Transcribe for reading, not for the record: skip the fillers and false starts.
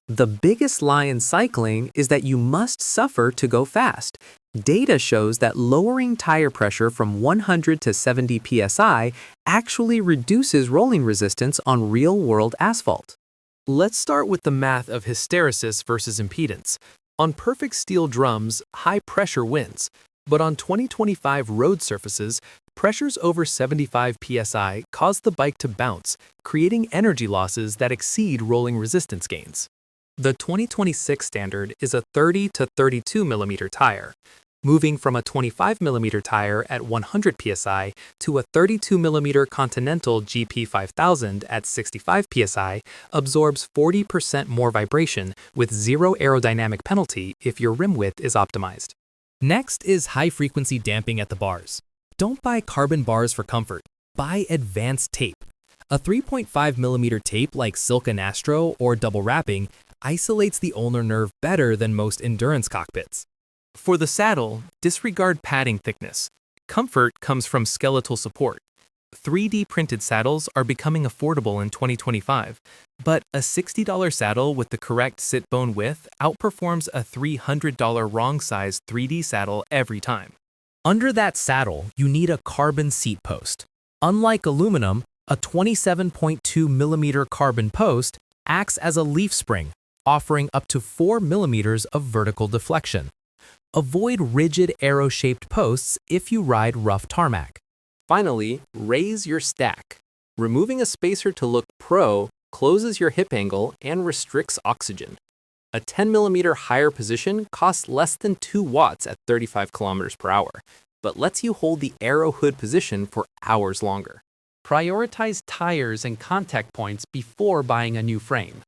The biggest lie in cycling is that you must suffer to go fast. Data shows that lowering tire pressure from 100 to 70 psi actually reduces rolling resistance on real-world asphalt. Let's start with the math of hysteresis versus impedance. On perfect steel drums, high pressure wins. But on 2025 road surfaces, pressures over 75 psi cause the bike to bounce, creating energy losses that exceed rolling resistance gains. The 2026 standard is a 30 to 32 millimeter tire. Moving from a 25 millimeter tire at 100 psi to a 32 millimeter Continental GP5000 at 65 psi absorbs 40% more vibration with zero aerodynamic penalty if your rim width is optimized. Next is high-frequency damping at the bars. Don't buy carbon bars for comfort. Buy advanced tape. A 3.5mm tape like Silk & Astro or double wrapping isolates the ulnar nerve better than most endurance cockpits. For the saddle, disregard padding thickness. Comfort comes from skeletal support. 3D printed saddles are becoming affordable in 2025, but a $60 saddle with the correct sit bone width outperforms a $300 wrong size 3D saddle every time. Under that saddle, you need a carbon seat post. Unlike aluminum, a 27.2mm carbon post acts as a leaf spring, offering up to 4mm of vertical deflection. Avoid rigid arrow-shaped posts if you ride rough tarmac. Finally, raise your stack. Removing a spacer to look pro closes your hip angle and restricts oxygen. A 10mm higher position costs less than 2 watts at 35 kilometers per hour, but lets you hold the aero hood position for hours longer. Prioritize tires and contact points before buying a new frame.